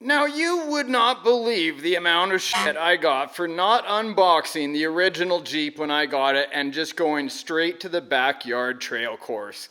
Now, you would not believe the amount of shit I got for not unboxing the original Jeep when I got it and just going straight to the backyard trail course.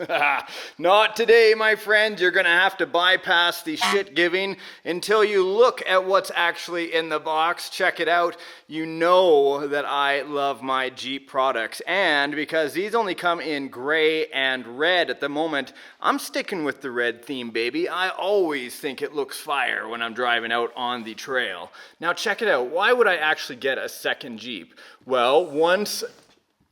Not today, my friend. You're going to have to bypass the shit giving until you look at what's actually in the box. Check it out. You know that I love my Jeep products. And because these only come in gray and red at the moment, I'm sticking with the red theme, baby. I always think it looks fire when I'm driving out on the trail. Now check it out. Why would I actually get a second Jeep? Well, once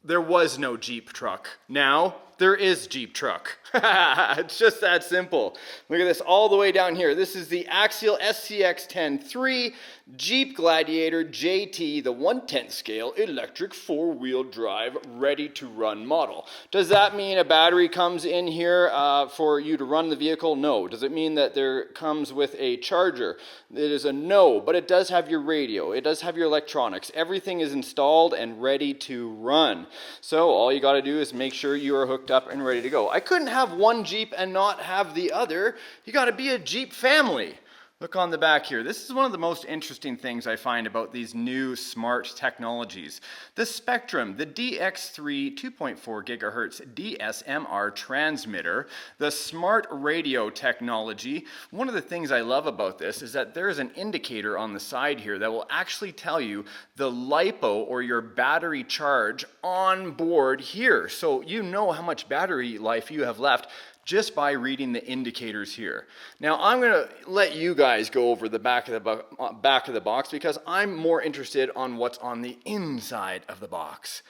there was no Jeep truck. Now there is Jeep truck. It's just that simple. Look at this all the way down here. This is the Axial SCX10 3 Jeep Gladiator JT, the 1/10 scale electric four-wheel drive ready to run model. Does that mean a battery comes in here for you to run the vehicle? No. Does it mean that there comes with a charger? It is a no, but it does have your radio. It does have your electronics. Everything is installed and ready to run. So all you got to do is make sure you are hooked up and ready to go. I couldn't have one Jeep and not have the other. You got to be a Jeep family. Look on the back here. This is one of the most interesting things I find about these new smart technologies. The Spectrum, the DX3 2.4 gigahertz DSMR transmitter, the smart radio technology. One of the things I love about this is that there is an indicator on the side here that will actually tell you the LiPo or your battery charge on board here. So you know how much battery life you have left just by reading the indicators here. Now I'm going to let you guys go over the back of the box because I'm more interested on what's on the inside of the box.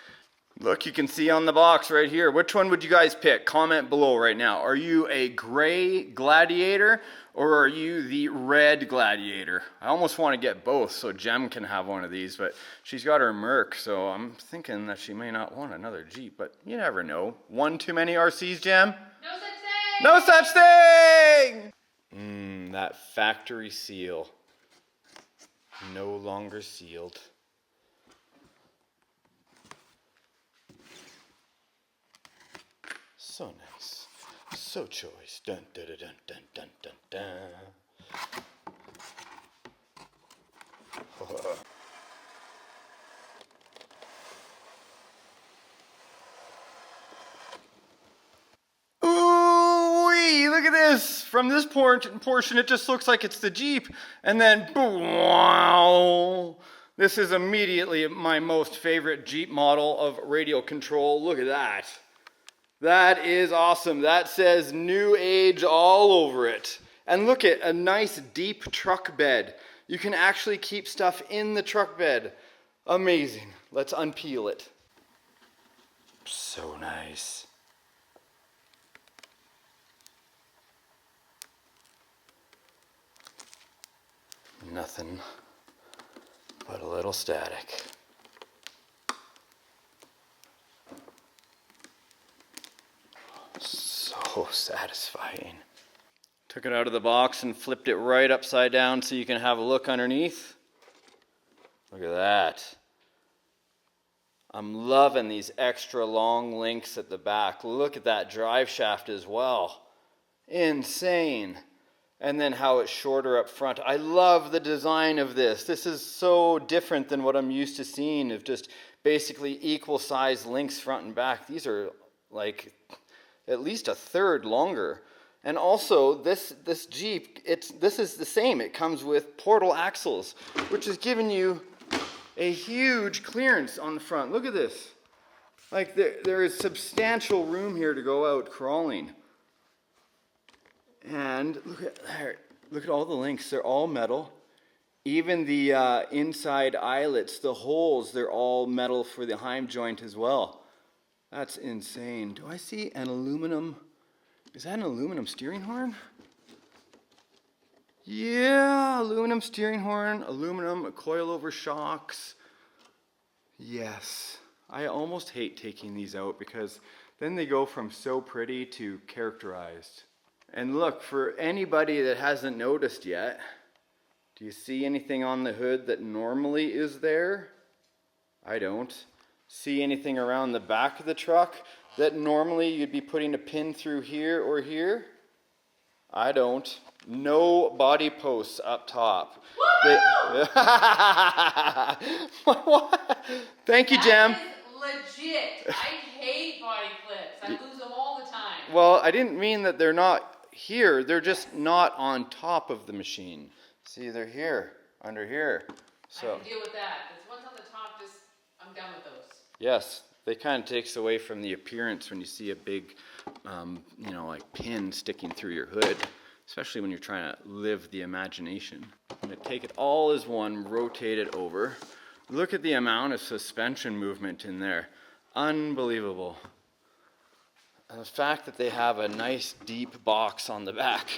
Look, you can see on the box right here. Which one would you guys pick? Comment below right now. Are you a gray Gladiator or are you the red Gladiator? I almost want to get both so Jem can have one of these, but she's got her Merc, so I'm thinking that she may not want another Jeep, but you never know. One too many RCs, Jem? No such thing! That factory seal. No longer sealed. So nice. So choice. Dun dun dun dun dun dun dun. Ooh-wee, look at this. From this portion, it just looks like it's the Jeep. And then, wow. This is immediately my most favorite Jeep model of radial control. Look at that. That is awesome. That says new age all over it. And look at a nice deep truck bed. You can actually keep stuff in the truck bed. Amazing. Let's unpeel it. So nice. Nothing but a little static. So satisfying. Took it out of the box and flipped it right upside down so you can have a look underneath. Look at that. I'm loving these extra long links at the back. Look at that drive shaft as well. Insane. And then how it's shorter up front. I love the design of this. This is so different than what I'm used to seeing of just basically equal size links front and back. These are like at least a third longer. And also this Jeep, this is the same. It comes with portal axles, which is giving you a huge clearance on the front. Look at this. Like there is substantial room here to go out crawling. And look at there. Look at all the links. They're all metal. Even the inside eyelets, the holes, they're all metal for the heim joint as well. That's insane. Do I see an aluminum? Is that an aluminum steering horn? Yeah, aluminum steering horn, aluminum coilover shocks. Yes. I almost hate taking these out because then they go from so pretty to characterized. And look, for anybody that hasn't noticed yet, do you see anything on the hood that normally is there? I don't. See anything around the back of the truck that normally you'd be putting a pin through here or here? I don't. No body posts up top. What? Thank you, Jem. That is legit. I hate body clips. I lose them all the time. Well, I didn't mean that they're not here. They're just not on top of the machine. See, they're here, under here. So I can deal with that. Because once on the top, I'm done with those. yes, they kind of takes away from the appearance when you see a big, like pin sticking through your hood, especially when you're trying to live the imagination. I'm going to take it all as one, rotate it over. Look at the amount of suspension movement in there. Unbelievable. And the fact that they have a nice deep box on the back.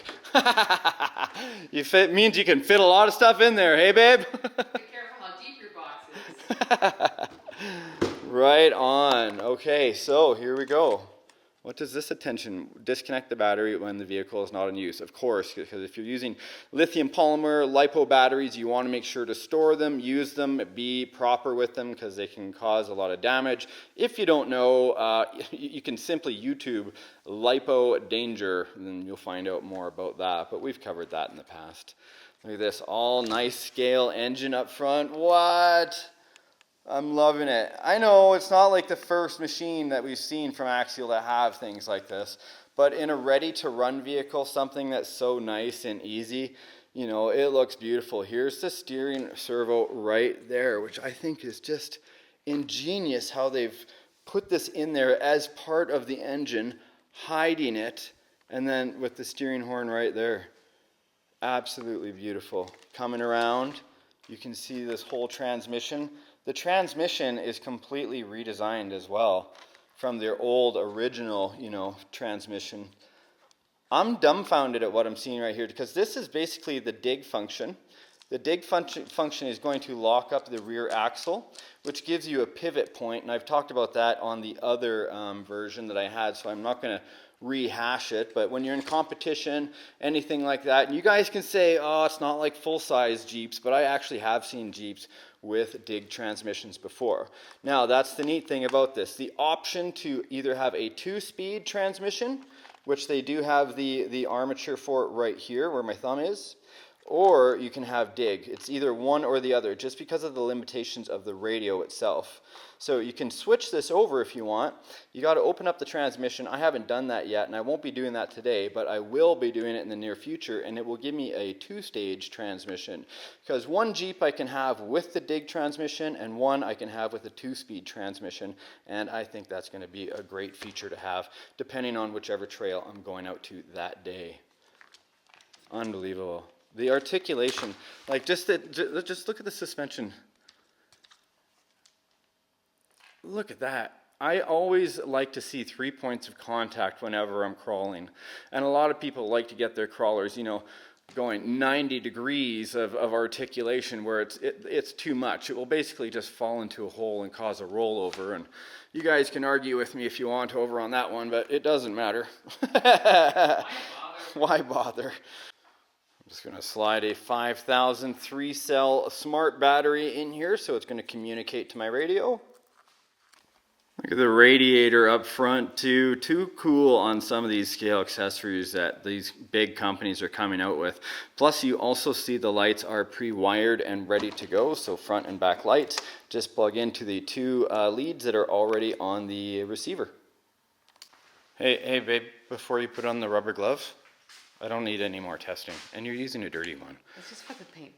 Means you can fit a lot of stuff in there, hey babe? Be careful how deep your box is. Right on. Okay, so here we go. What does this attention? Disconnect the battery when the vehicle is not in use. Of course, because if you're using lithium polymer LiPo batteries, you want to make sure to store them, use them, be proper with them because they can cause a lot of damage. If you don't know, you can simply YouTube LiPo danger, and then you'll find out more about that. But we've covered that in the past. Look at this, all nice scale engine up front. What? I'm loving it. I know it's not like the first machine that we've seen from Axial to have things like this, but in a ready-to-run vehicle, something that's so nice and easy, it looks beautiful. Here's the steering servo right there, which I think is just ingenious how they've put this in there as part of the engine, hiding it, and then with the steering horn right there. Absolutely beautiful. Coming around, you can see this whole transmission. The transmission is completely redesigned as well from their old original, transmission. I'm dumbfounded at what I'm seeing right here because this is basically the dig function. The dig function is going to lock up the rear axle, which gives you a pivot point, and I've talked about that on the other version that I had, so I'm not going to rehash it. But when you're in competition, anything like that, and you guys can say, oh, it's not like full-size Jeeps, but I actually have seen Jeeps with dig transmissions before. Now, that's the neat thing about this. The option to either have a 2-speed transmission, which they do have the armature for right here where my thumb is, or you can have dig. It's either one or the other, just because of the limitations of the radio itself. So you can switch this over if you want. You got to open up the transmission. I haven't done that yet, and I won't be doing that today, but I will be doing it in the near future, and it will give me a 2-stage transmission. Because one Jeep I can have with the dig transmission, and one I can have with a 2-speed transmission, and I think that's going to be a great feature to have, depending on whichever trail I'm going out to that day. Unbelievable. The articulation, like just look at the suspension. Look at that. I always like to see 3 points of contact whenever I'm crawling. And a lot of people like to get their crawlers, going 90 degrees of articulation where it's too much. It will basically just fall into a hole and cause a rollover. And you guys can argue with me if you want over on that one, but it doesn't matter. Why bother? I'm just going to slide a 5000 3-cell smart battery in here so it's going to communicate to my radio. Look at the radiator up front too. Too cool on some of these scale accessories that these big companies are coming out with. Plus you also see the lights are pre-wired and ready to go. So front and back lights just plug into the 2 leads that are already on the receiver. Hey babe, before you put on the rubber glove, I don't need any more testing, and you're using a dirty one. It's just for the paint.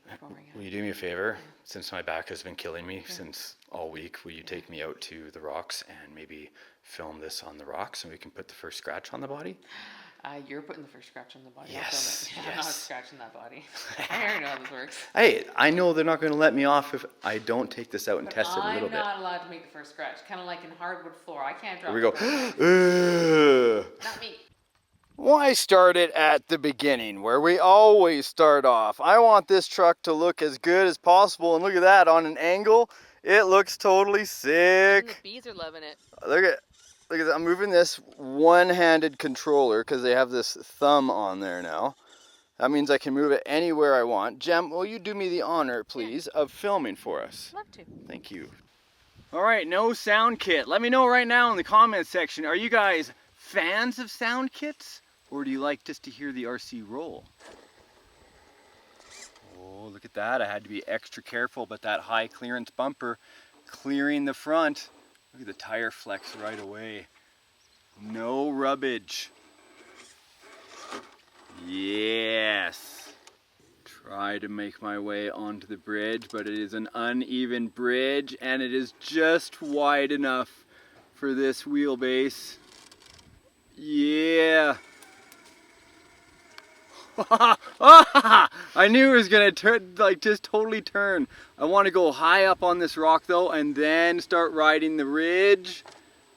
Will you do me a favor? Since my back has been killing me since all week, will you take me out to the rocks and maybe film this on the rocks and we can put the first scratch on the body? You're putting the first scratch on the body. Yes, yes. I'm not scratching that body. I already know how this works. Hey, I know they're not going to let me off if I don't take this out and test it a little bit. I'm not allowed to make the first scratch. Kind of like in hardwood floor. I can't drop Here we go. Not me. Why start it at the beginning, where we always start off? I want this truck to look as good as possible, and look at that, on an angle, it looks totally sick. And the bees are loving it. Look at that. I'm moving this one-handed controller because they have this thumb on there now. That means I can move it anywhere I want. Jem, will you do me the honor, please, of filming for us? Love to. Thank you. All right, no sound kit. Let me know right now in the comments section, are you guys fans of sound kits? Or do you like just to hear the RC roll? Oh, look at that. I had to be extra careful, but that high clearance bumper clearing the front. Look at the tire flex right away. No rubbage. Yes. Try to make my way onto the bridge, but it is an uneven bridge and it is just wide enough for this wheelbase. Yeah. I knew it was gonna turn, like just totally turn. I want to go high up on this rock though and then start riding the ridge.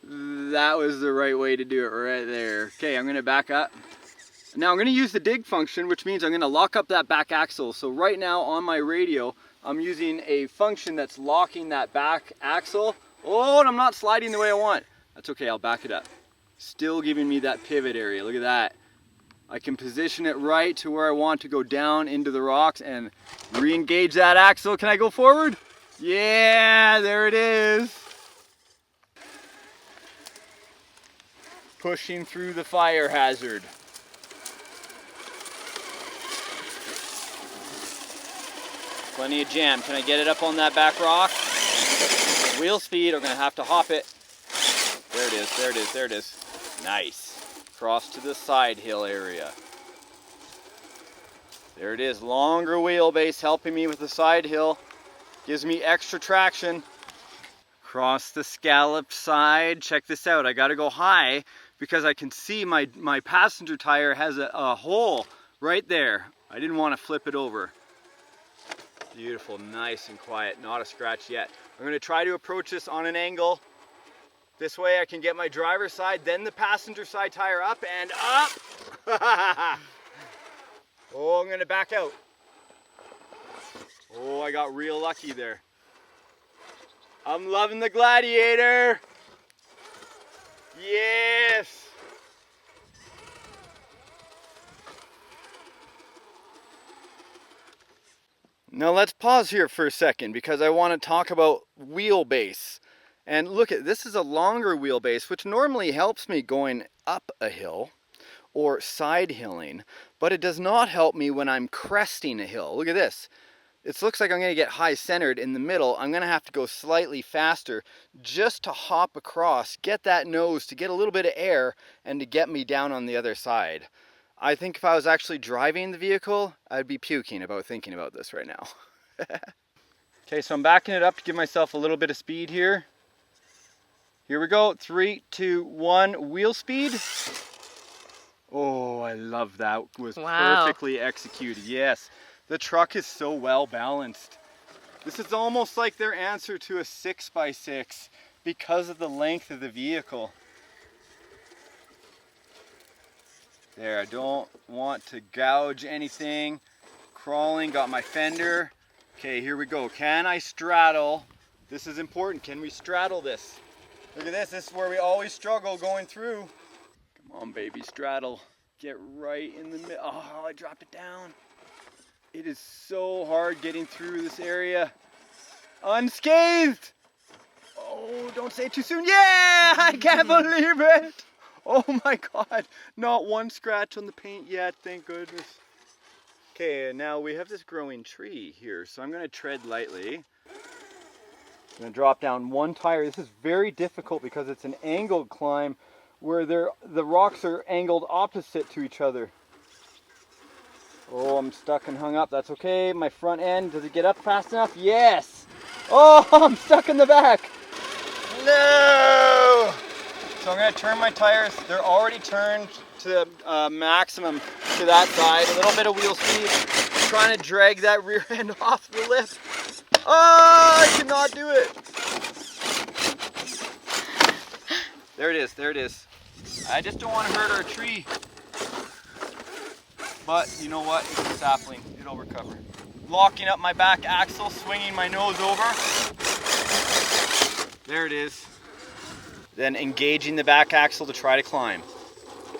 That was the right way to do it right there. Okay, I'm gonna back up. Now I'm gonna use the dig function, which means I'm gonna lock up that back axle. So right now on my radio, I'm using a function that's locking that back axle. Oh, and I'm not sliding the way I want. That's okay, I'll back it up. Still giving me that pivot area, look at that. I can position it right to where I want to go down into the rocks and re-engage that axle. Can I go forward? Yeah, there it is. Pushing through the fire hazard. Plenty of jam. Can I get it up on that back rock? Wheel speed, I'm gonna have to hop it. There it is, there it is, there it is. Nice. Cross to the side hill area. There it is, longer wheelbase helping me with the side hill. Gives me extra traction. Cross the scallop side. Check this out, I gotta go high because I can see my passenger tire has a hole right there. I didn't want to flip it over. Beautiful, nice and quiet, not a scratch yet. I'm gonna try to approach this on an angle. This way I can get my driver's side, then the passenger side tire up and up. Oh, I'm gonna back out. Oh, I got real lucky there. I'm loving the Gladiator. Yes. Now let's pause here for a second because I want to talk about wheelbase. And look at this, is a longer wheelbase, which normally helps me going up a hill or side hilling, but it does not help me when I'm cresting a hill. Look at this. It looks like I'm going to get high centered in the middle. I'm going to have to go slightly faster just to hop across, get that nose to get a little bit of air and to get me down on the other side. I think if I was actually driving the vehicle, I'd be puking about thinking about this right now. Okay, so I'm backing it up to give myself a little bit of speed here. Here we go, 3, 2, 1, wheel speed. Oh, I love that. It was perfectly executed. Yes, the truck is so well balanced. This is almost like their answer to a 6x6 because of the length of the vehicle. There, I don't want to gouge anything. Crawling, got my fender. Okay, here we go. Can I straddle? This is important. Can we straddle this? Look at this. This is where we always struggle going through. Come on, baby, straddle. Get right in the middle. Oh, I dropped it down. It is so hard getting through this area. Unscathed. Oh, don't say it too soon. Yeah, I can't believe it. Oh my God, not one scratch on the paint yet, thank goodness. Okay, now we have this growing tree here, so I'm gonna tread lightly. I'm gonna drop down one tire. This is very difficult because it's an angled climb where the rocks are angled opposite to each other. Oh, I'm stuck and hung up, that's okay. My front end, does it get up fast enough? Yes! Oh, I'm stuck in the back. No! So I'm going to turn my tires. They're already turned to maximum to that side. A little bit of wheel speed. I'm trying to drag that rear end off the lip. Oh, I cannot do it. There it is. There it is. I just don't want to hurt our tree. But you know what? It's a sapling. It'll recover. Locking up my back axle, swinging my nose over. There it is. Then engaging the back axle to try to climb.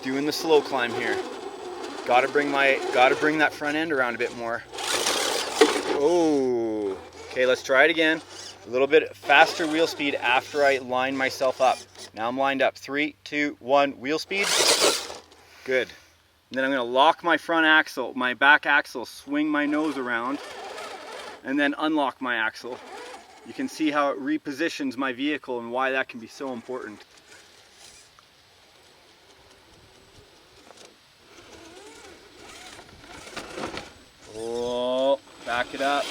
Doing the slow climb here. Gotta bring that front end around a bit more. Oh, okay, let's try it again. A little bit faster wheel speed after I line myself up. Now I'm lined up. 3, 2, 1, wheel speed. Good. And then I'm going to lock my front axle, my back axle, swing my nose around, and then unlock my axle. You can see how it repositions my vehicle and why that can be so important. Oh, back it up.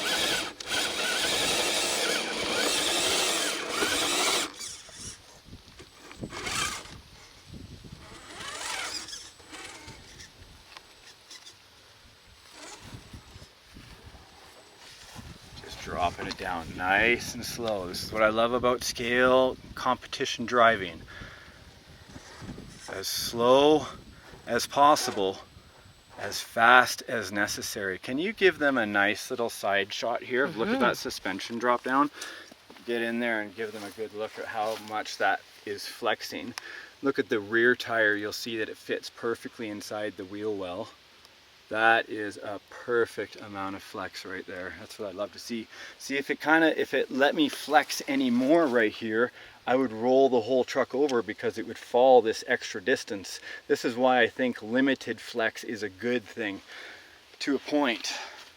Dropping it down nice and slow. This is what I love about scale competition driving. As slow as possible, as fast as necessary. Can you give them a nice little side shot here? Look at that suspension drop down. Get in there and give them a good look at how much that is flexing. Look at the rear tire. You'll see that it fits perfectly inside the wheel well. That is a perfect amount of flex right there. That's what I'd love to see. See if it let me flex any more right here, I would roll the whole truck over because it would fall this extra distance. This is why I think limited flex is a good thing to a point.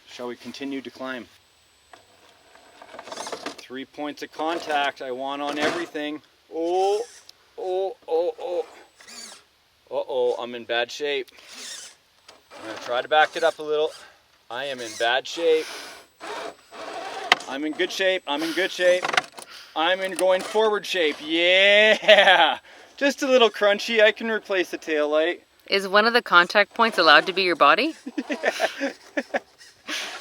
Shall we continue to climb? 3 points of contact I want on everything. Oh, oh, oh, oh. Uh-oh, I'm in bad shape. I'm going to try to back it up a little. I am in bad shape. I'm in good shape. I'm in good shape. I'm in going forward shape. Yeah! Just a little crunchy. I can replace the taillight. Is one of the contact points allowed to be your body? Yeah.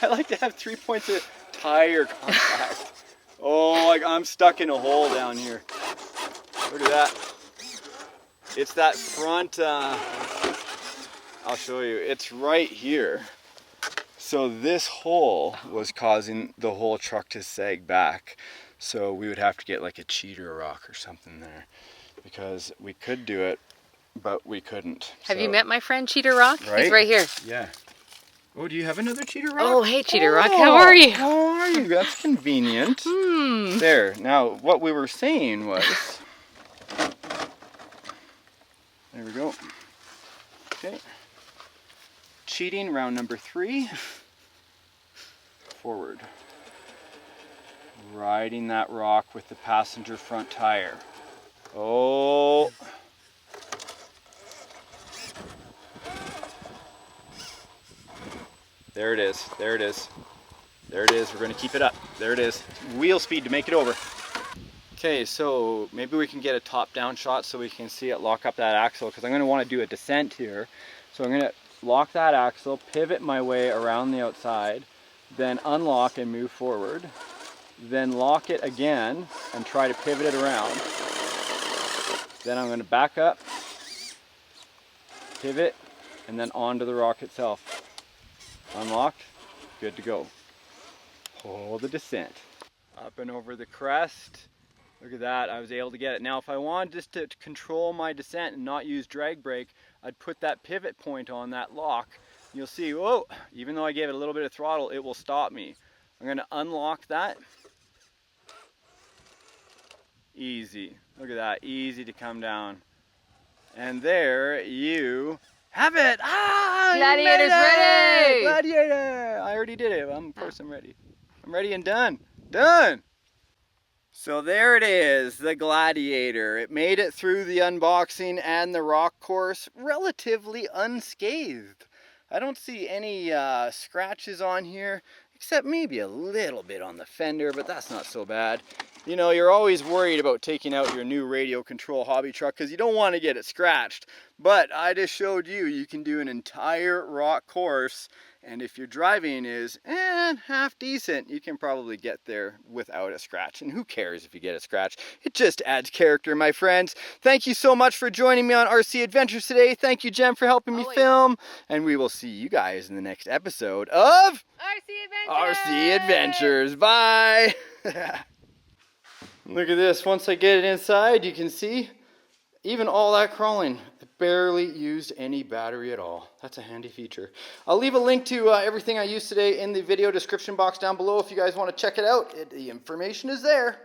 I like to have 3 points of tire contact. Oh, I'm stuck in a hole down here. Look at that. It's that front... I'll show you. It's right here. So this hole was causing the whole truck to sag back. So we would have to get like a cheater rock or something there, because we could do it, but we couldn't. Have you met my friend Cheater Rock? Right? He's right here. Yeah. Oh, do you have another cheater rock? Oh, hey Cheater Rock, how are you? How are you? That's convenient. There. Now, what we were saying was... There we go. Okay. Cheating round number 3. Forward. Riding that rock with the passenger front tire. Oh. There it is. There it is. There it is. We're going to keep it up. There it is. Wheel speed to make it over. Okay, so maybe we can get a top-down shot so we can see it lock up that axle, because I'm going to want to do a descent here. So I'm going to lock that axle, pivot my way around the outside, then unlock and move forward, then lock it again and try to pivot it around. Then I'm going to back up, pivot, and then onto the rock itself. Unlocked, good to go. Hold the descent. Up and over the crest. Look at that, I was able to get it. Now if I wanted just to control my descent and not use drag brake, I'd put that pivot point on that lock. You'll see, whoa, even though I gave it a little bit of throttle, it will stop me. I'm going to unlock that. Easy, look at that, easy to come down. And there you have it. Ah, Gladiator's ready! Gladiator! I already did it. Of course I'm ready. I'm ready and done. Done! So there it is, the Gladiator. It made it through the unboxing and the rock course relatively unscathed. I don't see any scratches on here, except maybe a little bit on the fender, but that's not so bad. You know, you're always worried about taking out your new radio control hobby truck because you don't want to get it scratched. But I just showed you, you can do an entire rock course, and if your driving is half decent, you can probably get there without a scratch. And who cares if you get a scratch? It just adds character, my friends. Thank you so much for joining me on RC Adventures today. Thank you, Jem, for helping me film. And we will see you guys in the next episode of RC Adventures. Bye! Look at this. Once I get it inside, you can see even all that crawling. I barely used any battery at all. That's a handy feature. I'll leave a link to everything I used today in the video description box down below if you guys want to check it out. The information is there.